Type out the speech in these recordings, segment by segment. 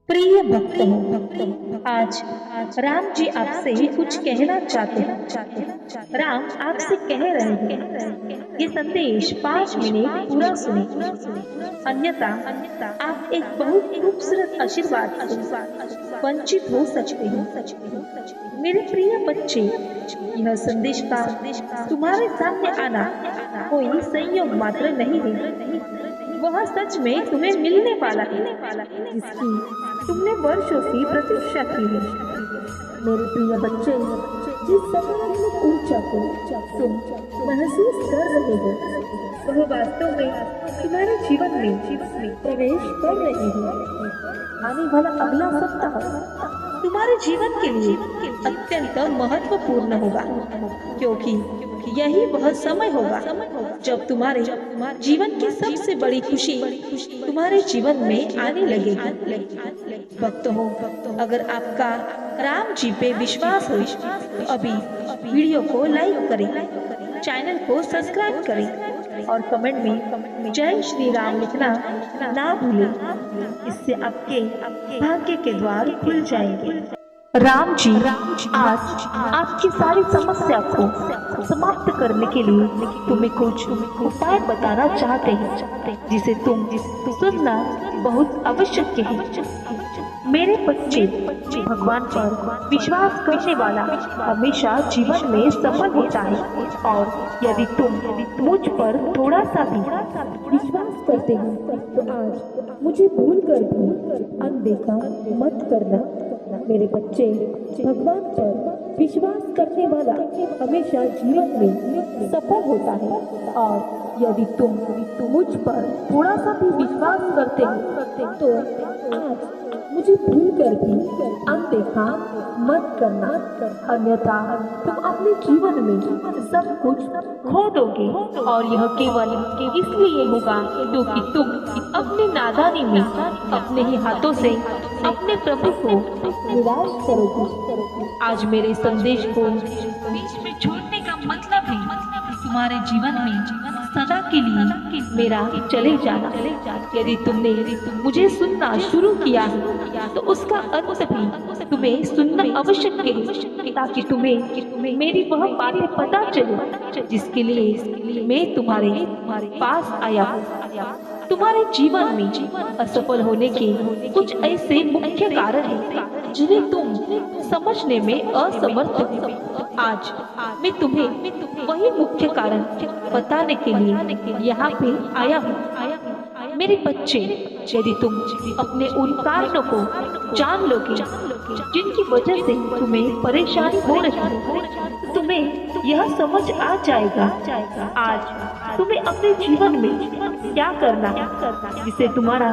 प्रिय भक्तों, आज राम जी आपसे ही कुछ कहना चाहते हैं। राम आपसे कह रहे हैं, ये संदेश 5 मिनट पूरा सुने, अन्यथा आप एक बहुत खूबसूरत आशीर्वाद से वंचित हो सकते हैं। मेरे प्रिय बच्चे, यह संदेश का तुम्हारे सामने आना कोई संयोग मात्र नहीं है, वह सच में तुम्हें मिलने वाला है, जिसकी तुमने वर्षों से प्रतीक्षा की है। मेरे प्रिय बच्चे, जिस सकारात्मक ऊर्जा को तुम महसूस कर रहे हो, वह वास्तव में तुम्हारे जीवन में प्रवेश कर रही है। आने वाला अगला सप्ताह तुम्हारे जीवन के लिए अत्यंत महत्वपूर्ण होगा, क्योंकि यही वह समय होगा जब तुम्हारे जीवन की सबसे बड़ी खुशी तुम्हारे जीवन में आने लगेगी। भक्त हो, अगर आपका राम जी पे विश्वास हो तो अभी वीडियो को लाइक करें, चैनल को सब्सक्राइब करें और कमेंट में जय श्री राम लिखना ना भूलें। इससे आपके भाग्य के द्वार खुल जाएंगे। राम जी आज आपकी सारी समस्या को समाप्त करने के लिए तुम्हें कुछ उपाय बताना चाहते हैं, जिसे तुम सुनना बहुत आवश्यक है। मेरे बच्चे, भगवान पर विश्वास करने वाला हमेशा जीवन में सफल होता है, और यदि तुम मुझ पर थोड़ा सा भी विश्वास करते हो तो आज मुझे भूल कर भी अनदेखा मत करना। मेरे बच्चे, भगवान पर विश्वास करने वाला हमेशा जीवन में सफल होता है, और यदि तुम मुझ पर थोड़ा सा भी विश्वास करते हो तो आज मुझे भूल कर भी अनदेखा मत करना, अन्यथा तुम अपने जीवन में सब कुछ खो दोगे। और यह केवल इसलिए होगा क्योंकि तुम अपनी नादानी में अपने ही हाथों से अपने प्रभु को निराश करोगे। आज मेरे संदेश को बीच में छोड़ने का मतलब है तुम्हारे जीवन में सदा के लिए मेरा चले जाना। यदि तुमने मुझे सुनना शुरू किया है तो उसका अर्थ भी तुम्हें सुनना आवश्यक है, ताकि तुम्हें मेरी वह बातें पता चले जिसके लिए मैं तुम्हारे पास आया हूँ। तुम्हारे जीवन में असफल होने के कुछ ऐसे मुख्य कारण हैं जिन्हें तुम समझने में असमर्थ हो। आज मैं तुम्हें वही मुख्य कारण बताने के लिए यहाँ पे आया हूँ। मेरे बच्चे, यदि तुम अपने उन कारणों को जान लोगे जिनकी वजह से तुम्हें परेशानी हो रही है, तुम्हें यह समझ आ जाएगा आज तुम्हें अपने जीवन में क्या करना है जिससे तुम्हारा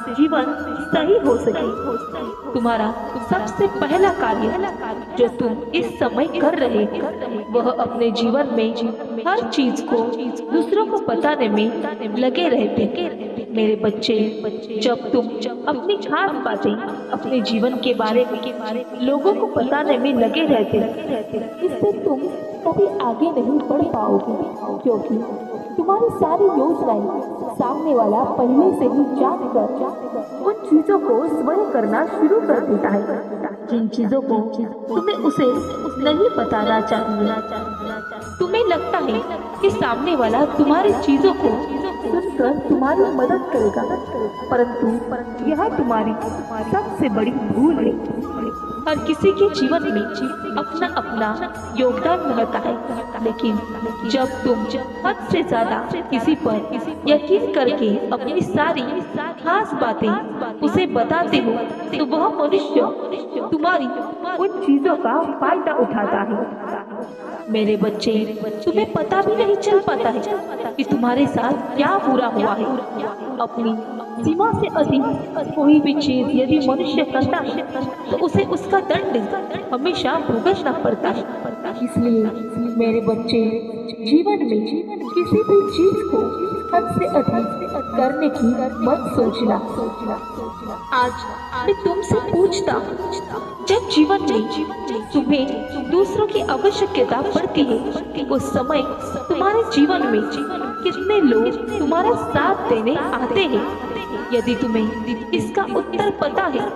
जीवन सही हो सके। तुम्हारा सबसे पहला कार्य जो तुम इस समय कर रहे हो, वह अपने जीवन में हर चीज को दूसरों को बताने में लगे रहते। मेरे बच्चे, जब तुम अपनी खास बातें अपने जीवन के बारे में लोगों को बताने में लगे रहते, इससे तुम कभी आगे नहीं बढ़ पाओगे, क्योंकि तुम्हारी सारी योजनाएं सामने वाला पहले से ही जानकर उन चीजों को स्वयं करना शुरू कर देता है जिन चीजों को तुम्हें उसे नहीं बताना चाहिए। तुम्हें लगता है कि सामने वाला तुम्हारी चीजों को सुनकर तुम्हारी मदद करेगा, परंतु यह तुम्हारी सबसे बड़ी भूल है। हर किसी के जीवन में अपना अपना योगदान रहता है, लेकिन जब तुम हद से ज्यादा किसी पर यकीन करके अपनी सारी खास बातें उसे बताते हो तो वह मनुष्य तुम्हारी उन चीजों का फायदा उठाता है। मेरे बच्चे, तुम्हें पता भी नहीं चल पाता है कि तुम्हारे साथ क्या बुरा हुआ है। अपनी सीमा से अधिक कोई भी चीज यदि मनुष्य करता है तो उसे उसका दंड हमेशा भुगतना पड़ता है। इसलिए मेरे बच्चे, जीवन में किसी भी चीज को हद से अधिक करने की मत सोचना। आज मैं तुमसे पूछता हूँ, जब जीवन में तुम्हें दूसरों की आवश्यकता पड़ती है उस समय तुम्हारे जीवन में कितने लोग तुम्हारा साथ देने आते हैं? यदि तुम्हें इसका उत्तर पता है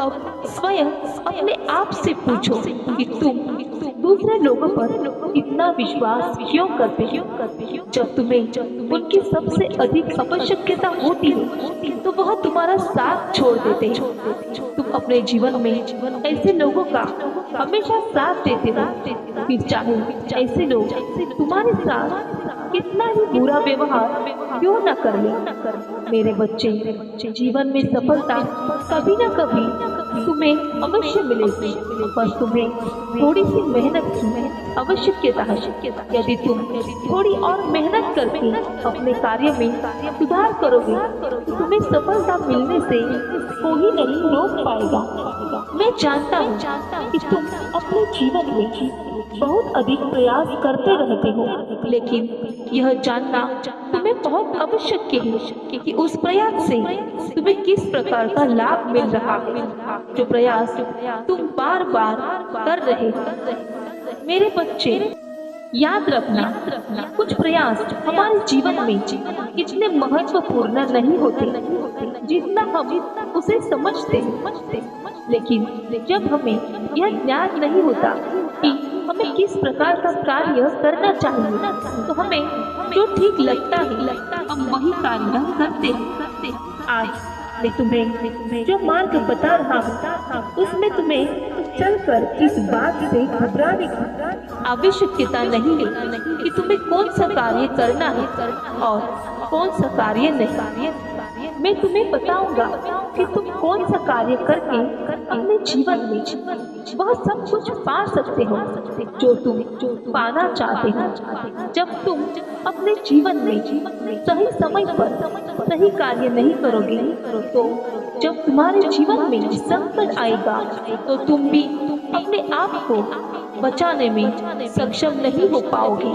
अब स्वयं अपने आप से पूछो कि तुम दूसरे लोगों पर इतना विश्वास क्यों करते हो? जब तुम्हें उनकी सबसे अधिक आवश्यकता होती है तो वह तुम्हारा साथ छोड़ देते हैं। तुम अपने जीवन में ऐसे लोगों का हमेशा साथ देते हो, फिर चाहे ऐसे लोग तुम्हारे साथ कितना ही बुरा व्यवहार क्यों न कर ले। मेरे बच्चे, जीवन में सफलता कभी न कभी तुम्हें अवश्य मिलेगी, बस तुम्हें थोड़ी सी मेहनत की आवश्यकता है। यदि तुम थोड़ी और मेहनत करके अपने कार्य में सुधार करोगे तो तुम्हें सफलता मिलने से कोई नहीं रोक पाएगा। मैं जानता हूँ कि तुम अपने जीवन में बहुत अधिक प्रयास करते रहते हो, लेकिन यह जानना तुम्हें बहुत आवश्यक है कि उस प्रयास से तुम्हें किस प्रकार का लाभ मिल रहा है। जो प्रयास तुम बार बार कर रहे हो। मेरे बच्चे, याद रखना, कुछ प्रयास हमारे जीवन में इतने महत्वपूर्ण नहीं होते जितना हम उसे समझते हैं। लेकिन जब हमें यह ज्ञान नहीं होता कि हमें किस प्रकार का कार्य करना चाहिए तो हमें जो ठीक लगता है हम वही कार्य करते हैं। आज मैं तुम्हें जो मार्ग बता रहा हूँ उसमें तुम्हें चलकर इस बात से घबराने की आवश्यकता नहीं है कि तुम्हें कौन सा कार्य करना है और कौन सा कार्य नहीं। मैं तुम्हें बताऊंगा कि तुम कौन सा कार्य करके अपने जीवन में वह सब कुछ पा सकते हो जो तुम पाना चाहते हो। जब तुम अपने जीवन में सही समय पर सही कार्य नहीं करोगे तो जब तुम्हारे जीवन में संकट आएगा तो तुम भी अपने आप को बचाने में सक्षम नहीं हो पाओगे।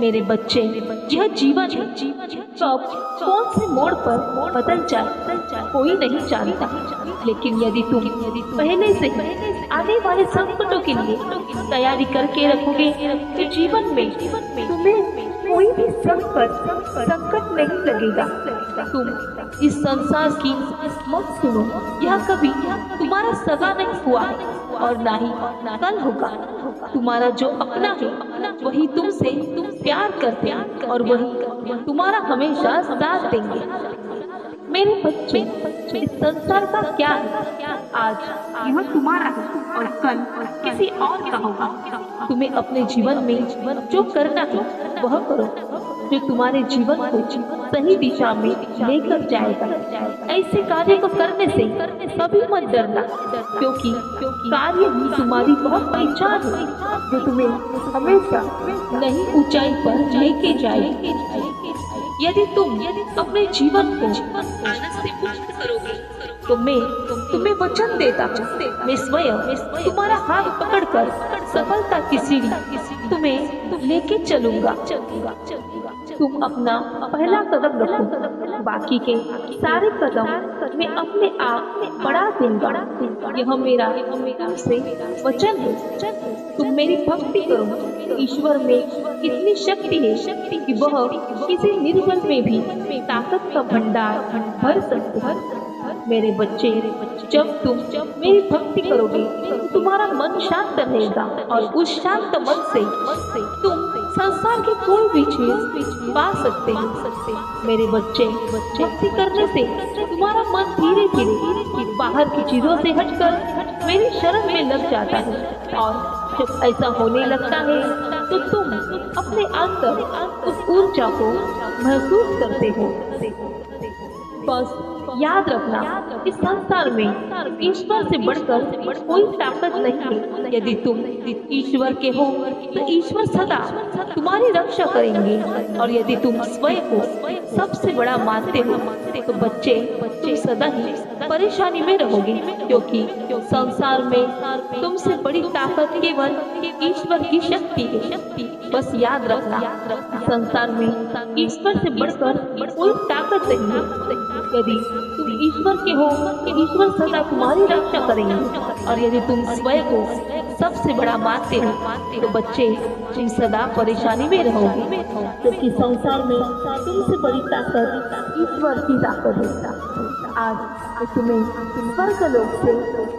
मेरे बच्चे, यह जीवन कब कौन से मोड़ पर बदल जाए कोई नहीं जानता, लेकिन यदि तुम पहले से आने वाले संकटों के लिए तैयारी करके रखोगे तो जीवन में तुम्हें कोई भी संकट नहीं लगेगा। तुम इस संसार की मत सुनो, यह कभी तुम्हारा सगा नहीं हुआ है और ना ही कल होगा। तुम्हारा जो अपना है वही तुमसे प्यार करते हैं और वही तुम्हारा हमेशा साथ देंगे। मेरे बच्चे, इस संसार का क्या है? आज यह तुम्हारा है और कल किसी और का होगा। तुम्हें अपने जीवन में जो करना है वह करो जो तुम्हारे जीवन को सही दिशा में लेकर जाएगा। ऐसे कार्य को करने से कभी मत डरना, क्योंकि कार्य ही तुम्हारी बहुत पहचान है जो तुम्हें हमेशा नई ऊंचाई पर लेके जाएगी। यदि तुम अपने जीवन को आलस से मुक्त करोगे तो मैं तुम्हें वचन देता हूँ, मैं स्वयं तुम्हारा हाथ पकड़कर सफलता की सीढ़ी तुम्हें लेके चलूंगा। तुम अपना पहला कदम रखो, बाकी के सारे कदम मैं अपने आप बढ़ा दूंगा। यह मेरा तुमसे वचन है। तुम मेरी भक्ति करो। ईश्वर में इतनी शक्ति है कि वह किसी निर्बल में भी ताकत का भंडार भर सकते हैं। मेरे बच्चे, जब तुम मेरी भक्ति करोगे तो तुम्हारा मन शांत रहेगा और उस शांत मन से तुम संसार की कोई भी चीज पा सकते हैं। मेरे बच्चे, भक्ति करने से तुम्हारा मन धीरे धीरे बाहर की चीजों से हटकर मेरी शरण में लग जाता है और जब ऐसा होने लगता है तो तुम अपने अंदर उस ऊर्जा को महसूस करते हो। बस याद रखना, इस संसार में ईश्वर से बढ़कर कोई ताकत नहीं है। यदि तुम ईश्वर के हो तो ईश्वर सदा तुम्हारी रक्षा करेंगे, और यदि तुम स्वयं को सबसे बड़ा मानते हो तो बच्चे, तुम सदा ही परेशानी में रहोगे, क्योंकि संसार में तुमसे बड़ी ताकत केवल ईश्वर की शक्ति है। बस याद रखना, संसार में ईश्वर से बढ़कर कोई ताकत नहीं है। यदि तुम ईश्वर के हो तो ईश्वर सदा तुम्हारी रक्षा करेंगे, और यदि तुम स्वयं को सबसे बड़ा मानते हो तो बच्चे, तुम सदा परेशानी में रहोगे, क्योंकि संसार में तुमसे बड़ी ताकत ईश्वर की ताकत है। आज मैं तुम्हें स्वर्गलोक से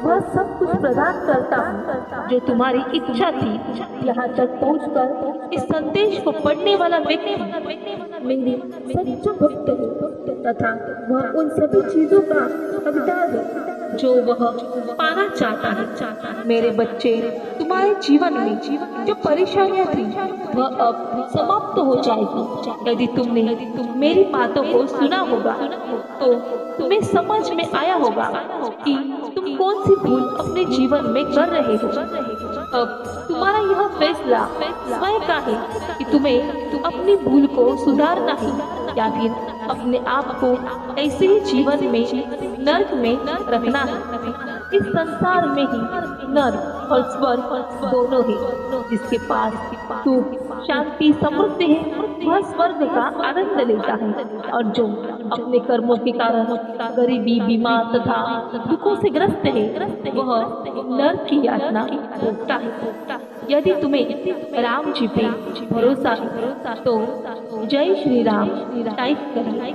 वह सब कुछ प्रदान करता हूँ जो तुम्हारी इच्छा थी। यहाँ तक पहुँचकर इस संदेश को पढ़ने वाला व्यक्ति मेरी सच्चा भक्त है तथा वह उन सभी चीजों का हकदार है जो वह पाना चाहता है। मेरे बच्चे, तुम्हारे जीवन में जो परेशानियां थी वह अब समाप्त हो जाएगी। यदि तुमने मेरी बातों को सुना होगा तो तुम्हें समझ में आया होगा कि तुम कौन सी भूल अपने जीवन में कर रहे हो। अब तुम्हारा यह फैसला स्वयं का है कि तुम्हें अपनी भूल को सुधारना है या फिर अपने आप को ऐसे ही जीवन में नर्क में रखना है। इस संसार में ही नर्क और स्वर्ग दोनों है। जिसके पास सुख शांति समृद्धि है वह स्वर्ग का आनंद लेता है और जो अपने कर्मों के कारण गरीबी बीमार तथा दुखों से ग्रस्त है वह नर्क की यातना भोगता है। यदि तुम्हें राम जी पे भरोसा है तो जय श्री राम टाइप करिए।